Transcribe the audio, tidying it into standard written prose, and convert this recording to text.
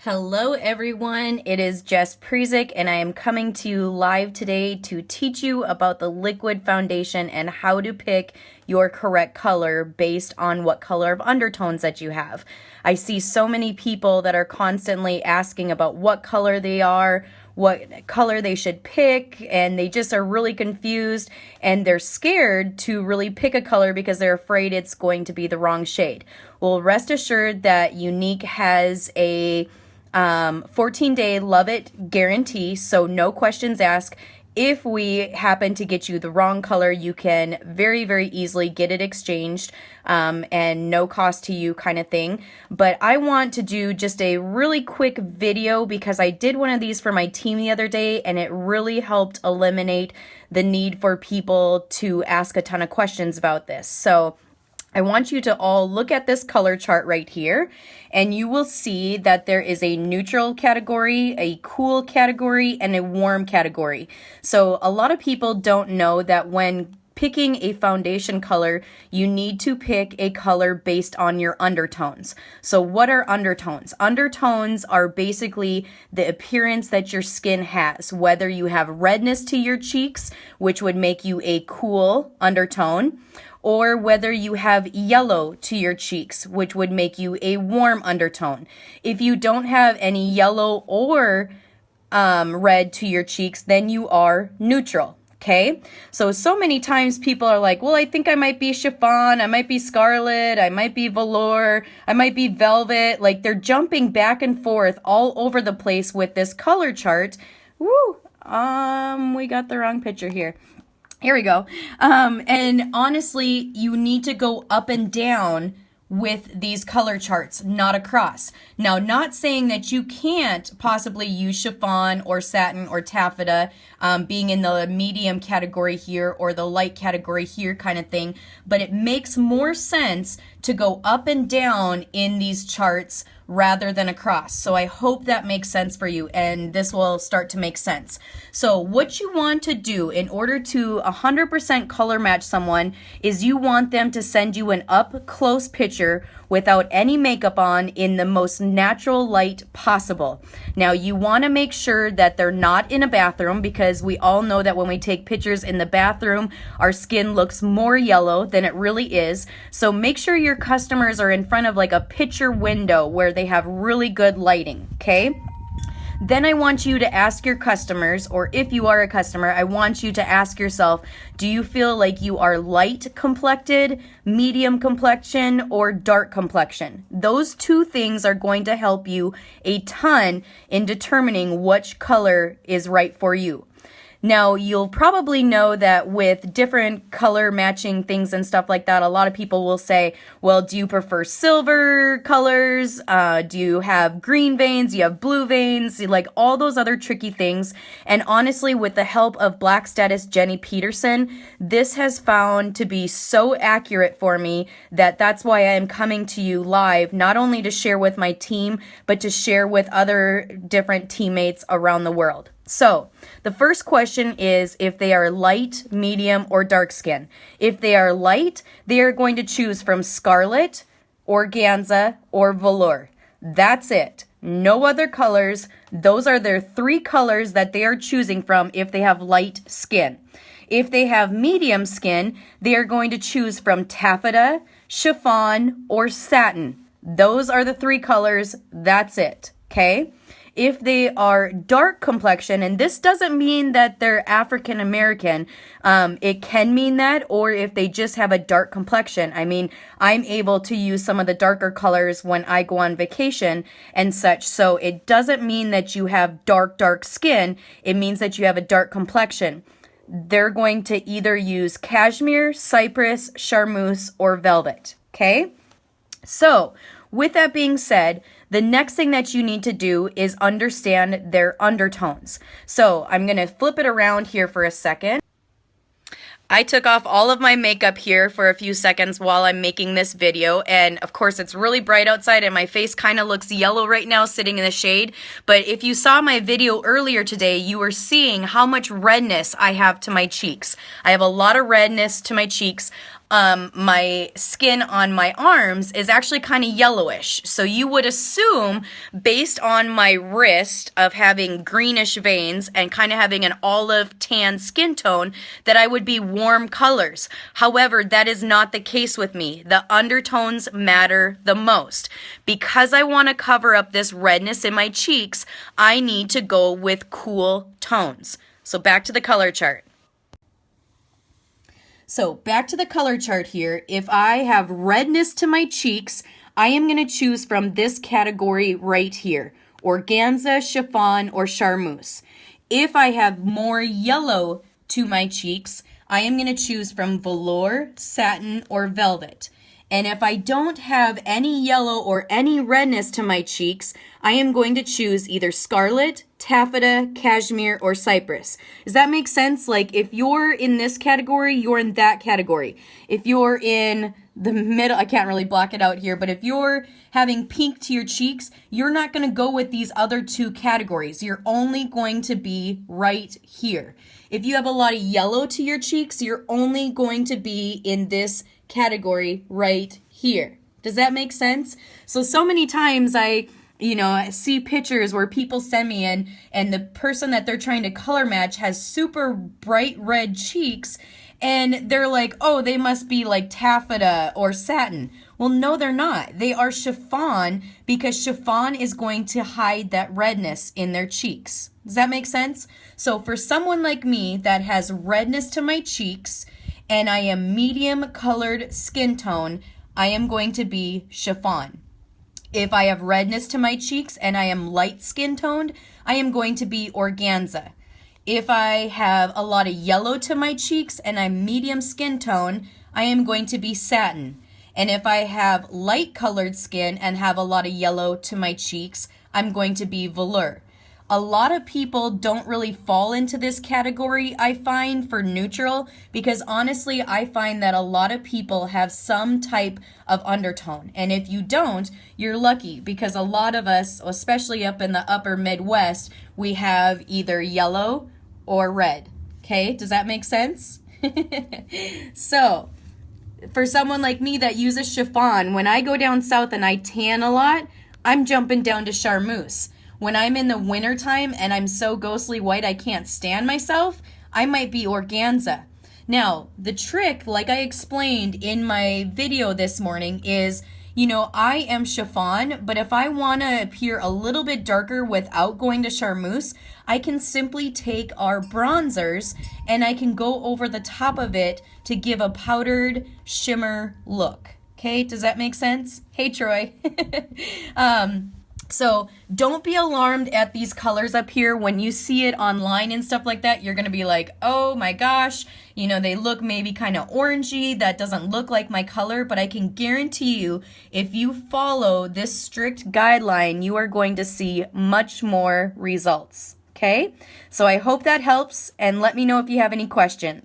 Hello everyone, it is Jess Prezik and I am coming to you live today to teach you about the liquid foundation and how to pick your correct color based on what color of undertones that you have. I see so many people that are constantly asking about what color they are, what color they should pick, and they just are really confused and they're scared to really pick a color because they're afraid it's going to be the wrong shade. Well, rest assured that Youniques has a 14-day love it guarantee, so no questions asked. If we happen to get you the wrong color, you can very easily get it exchanged and no cost to you kind of thing. But I want to do just a really quick video because I did one of these for my team the other day and it really helped eliminate the need for people to ask a ton of questions about this. So I want you to all look at this color chart right here, and you will see that there is a neutral category, a cool category, and a warm category. So a lot of people don't know that when picking a foundation color, you need to pick a color based on your undertones. So what are undertones? Undertones are basically the appearance that your skin has, whether you have redness to your cheeks, which would make you a cool undertone, or whether you have yellow to your cheeks, which would make you a warm undertone. If you don't have any yellow or red to your cheeks, then you are neutral. Okay, so many times people are like, well, I think I might be chiffon, I might be scarlet, I might be velour, I might be velvet. Like they're jumping back and forth all over the place with this color chart. Woo, we got the wrong picture here. Here we go. And honestly, you need to go up and down with these color charts, not across. Now, not saying that you can't possibly use chiffon or satin or taffeta, being in the medium category here or the light category here kind of thing, but it makes more sense to go up and down in these charts rather than across. So I hope that makes sense for you and this will start to make sense. So what you want to do in order to 100% color match someone is you want them to send you an up close picture without any makeup on in the most natural light possible. Now you want to make sure that they're not in a bathroom because we all know that when we take pictures in the bathroom, our skin looks more yellow than it really is. So make sure your customers are in front of like a picture window where they have really good lighting, okay? Then I want you to ask your customers, or if you are a customer, I want you to ask yourself, do you feel like you are light complected, medium complexion, or dark complexion? Those two things are going to help you a ton in determining which color is right for you. Now, you'll probably know that with different color matching things and stuff like that, a lot of people will say, well, do you prefer silver colors? Do you have green veins? Do you have blue veins? Like all those other tricky things. And honestly, with the help of Black Status Jenny Peterson, this has found to be so accurate for me that that's why I am coming to you live, not only to share with my team, but to share with other different teammates around the world. So the first question is if they are light, medium, or dark skin. If they are light, they are going to choose from scarlet, organza, or velour. That's it. No other colors. Those are their three colors that they are choosing from if they have light skin. If they have medium skin, they are going to choose from taffeta, chiffon, or satin. Those are the three colors. That's it. Okay? If they are dark complexion, and this doesn't mean that they're African American, it can mean that, or if they just have a dark complexion. I mean, I'm able to use some of the darker colors when I go on vacation and such, so it doesn't mean that you have dark skin. It means that you have a dark complexion. They're going to either use cashmere, cypress, charmeuse, or velvet, okay? So, with that being said, the next thing that you need to do is understand their undertones. So I'm going to flip it around here for a second. I took off all of my makeup here for a few seconds while I'm making this video, and of course it's really bright outside and my face kind of looks yellow right now sitting in the shade, but if you saw my video earlier today, you were seeing how much redness I have to my cheeks. I have a lot of redness to my cheeks. my skin on my arms is actually kind of yellowish. So you would assume, based on my wrist of having greenish veins and kind of having an olive tan skin tone, that I would be warm colors. However, that is not the case with me. The undertones matter the most. Because I want to cover up this redness in my cheeks, I need to go with cool tones. So back to the color chart. So back to the color chart here. If I have redness to my cheeks, I am going to choose from this category right here: organza, chiffon, or charmeuse. If I have more yellow to my cheeks, I am going to choose from velour, satin, or velvet. And if I don't have any yellow or any redness to my cheeks, I am going to choose either scarlet, taffeta, cashmere, or cypress. Does that make sense? Like, if you're in this category, you're in that category. If you're in the middle, I can't really block it out here, but if you're having pink to your cheeks, you're not going to go with these other two categories. You're only going to be right here. If you have a lot of yellow to your cheeks, you're only going to be in this category right here. Does that make sense? So many times I see pictures where people send me and the person that they're trying to color match has super bright red cheeks, and they're like, oh, they must be like taffeta or satin. Well, no, they're not. They are chiffon, because chiffon is going to hide that redness in their cheeks. Does that make sense? So for someone like me that has redness to my cheeks and I am medium colored skin tone, I am going to be chiffon. If I have redness to my cheeks and I am light skin toned, I am going to be organza. If I have a lot of yellow to my cheeks and I'm medium skin tone, I am going to be satin. And if I have light colored skin and have a lot of yellow to my cheeks, I'm going to be velour. A lot of people don't really fall into this category, I find, for neutral, because honestly, I find that a lot of people have some type of undertone. And if you don't, you're lucky, because a lot of us, especially up in the upper Midwest, we have either yellow or red. Okay, does that make sense? So, for someone like me that uses chiffon, when I go down south and I tan a lot, I'm jumping down to charmeuse. When I'm in the wintertime and I'm so ghostly white I can't stand myself, I might be organza. Now, the trick, like I explained in my video this morning, is, I am chiffon, but if I want to appear a little bit darker without going to charmeuse, I can simply take our bronzers and I can go over the top of it to give a powdered shimmer look. Okay, does that make sense? Hey, Troy. So don't be alarmed at these colors up here. When you see it online and stuff like that, you're going to be like, oh my gosh, they look maybe kind of orangey. That doesn't look like my color, but I can guarantee you, if you follow this strict guideline, you are going to see much more results. Okay? So I hope that helps, and let me know if you have any questions.